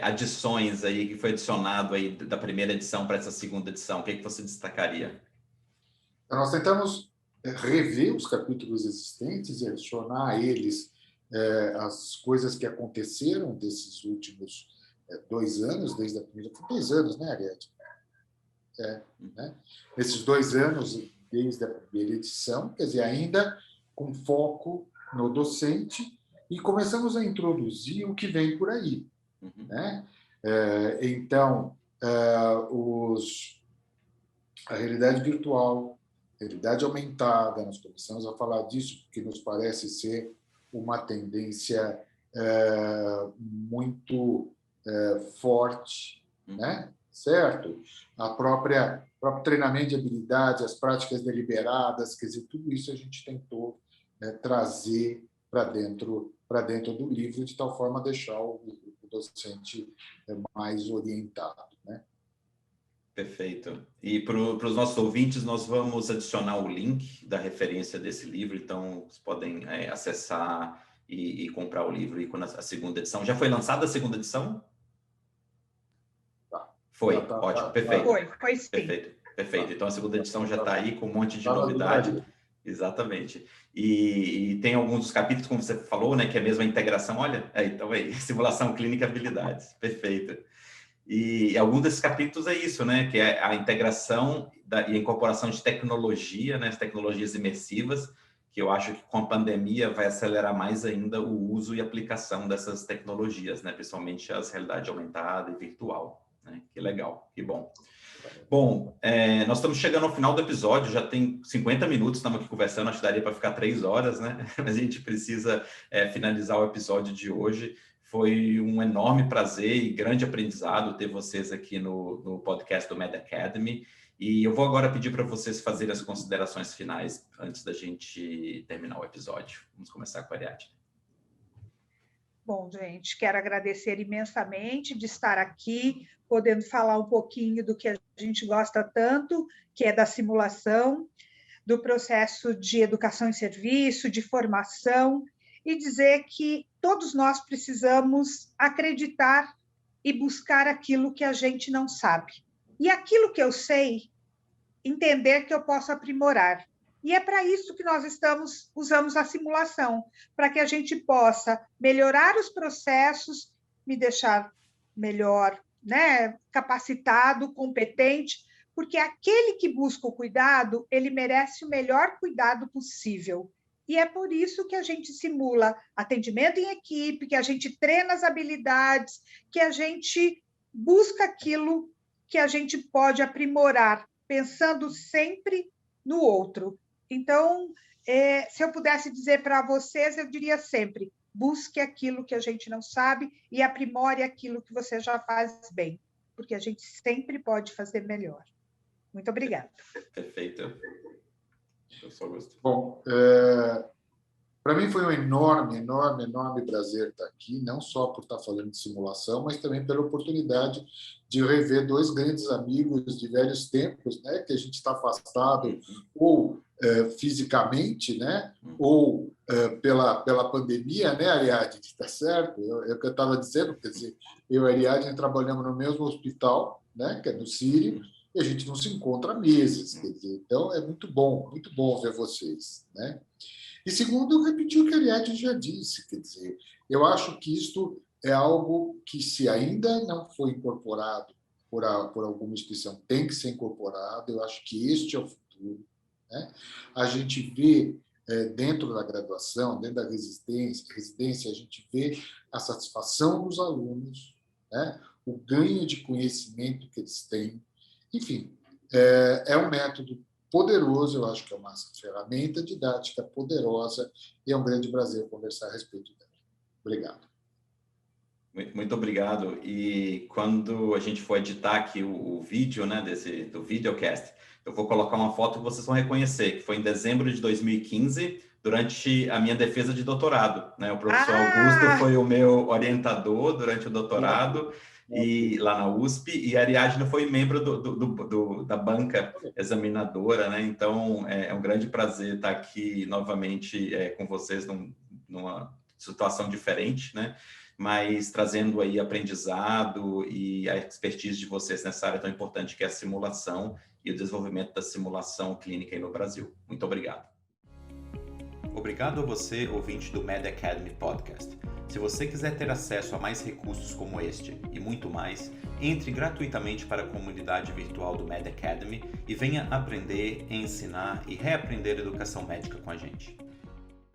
adições aí que foi adicionado aí da primeira edição para essa 2ª edição? O que você destacaria? Nós tentamos rever os capítulos existentes e adicionar a eles as coisas que aconteceram desses últimos 2 anos, desde a primeira... 2 anos, né, Ariadne? Né? Esses 2 anos, desde a primeira edição, quer dizer, ainda com foco no docente, e começamos a introduzir o que vem por aí. Né? Então, a realidade virtual, realidade aumentada, nós começamos a falar disso, porque nos parece ser uma tendência muito forte, né? Certo? O próprio treinamento de habilidades, as práticas deliberadas, quer dizer, tudo isso a gente tentou trazer para dentro do livro, de tal forma a deixar o docente mais orientado. Né? Perfeito. E para os nossos ouvintes, nós vamos adicionar o link da referência desse livro, então vocês podem acessar e comprar o livro e com a 2ª edição. Já foi lançada a 2ª edição? Tá. Foi, ótimo, perfeito. Foi sim. Perfeito. Então a 2ª edição já está aí com um monte de novidade. Exatamente. E tem alguns dos capítulos, como você falou, né, que é mesmo a integração. Olha, então aí, simulação clínica e habilidades. Perfeito. E algum desses capítulos é isso, né, que é a integração e a incorporação de tecnologia, né, as tecnologias imersivas, que eu acho que com a pandemia vai acelerar mais ainda o uso e aplicação dessas tecnologias, né, principalmente as realidade aumentada e virtual. Né? Que legal, que bom. Bom, nós estamos chegando ao final do episódio, já tem 50 minutos, estamos aqui conversando, acho que daria para ficar 3 horas, né? Mas a gente precisa finalizar o episódio de hoje. Foi um enorme prazer e grande aprendizado ter vocês aqui no podcast do Med Academy. E eu vou agora pedir para vocês fazerem as considerações finais antes da gente terminar o episódio. Vamos começar com a Ariadne. Bom, gente, quero agradecer imensamente de estar aqui, podendo falar um pouquinho do que a gente gosta tanto, que é da simulação, do processo de educação e serviço, de formação, e dizer que todos nós precisamos acreditar e buscar aquilo que a gente não sabe. E aquilo que eu sei, entender que eu posso aprimorar. E é para isso que nós usamos a simulação, para que a gente possa melhorar os processos, me deixar melhor, né, capacitado, competente, porque aquele que busca o cuidado, ele merece o melhor cuidado possível. E é por isso que a gente simula atendimento em equipe, que a gente treina as habilidades, que a gente busca aquilo que a gente pode aprimorar, pensando sempre no outro. Então, se eu pudesse dizer para vocês, eu diria sempre, busque aquilo que a gente não sabe e aprimore aquilo que você já faz bem, porque a gente sempre pode fazer melhor. Muito obrigada. Perfeito. Bom, para mim foi um enorme prazer estar aqui, não só por estar falando de simulação, mas também pela oportunidade de rever 2 grandes amigos de velhos tempos, né, que a gente está afastado ou fisicamente, né, ou pela pandemia, né, Ariadne, está certo? É o que eu estava dizendo, quer dizer, eu e a Ariadne trabalhamos no mesmo hospital, né, que é no Sírio, e a gente não se encontra há meses, quer dizer, então é muito bom ver vocês, né? E segundo, repetir o que a Ariadne já disse, quer dizer, eu acho que isto é algo que, se ainda não foi incorporado por alguma instituição, tem que ser incorporado. Eu acho que este é o futuro, né? A gente vê, dentro da graduação, dentro da residência, a gente vê a satisfação dos alunos, né? O ganho de conhecimento que eles têm. Enfim, é um método poderoso, eu acho que é uma ferramenta didática poderosa e é um grande prazer conversar a respeito dela. Obrigado. Muito obrigado. E quando a gente for editar aqui o vídeo, né, do videocast, eu vou colocar uma foto que vocês vão reconhecer, que foi em dezembro de 2015, durante a minha defesa de doutorado, né? O professor Augusto foi o meu orientador durante o doutorado, e lá na USP, e a Ariadne foi membro da banca examinadora, né? Então, é um grande prazer estar aqui novamente com vocês numa situação diferente, né? Mas trazendo aí aprendizado e a expertise de vocês nessa área tão importante que é a simulação e o desenvolvimento da simulação clínica aí no Brasil. Muito obrigado. Obrigado a você, ouvinte do Med Academy Podcast. Se você quiser ter acesso a mais recursos como este e muito mais, entre gratuitamente para a comunidade virtual do Med Academy e venha aprender, ensinar e reaprender educação médica com a gente.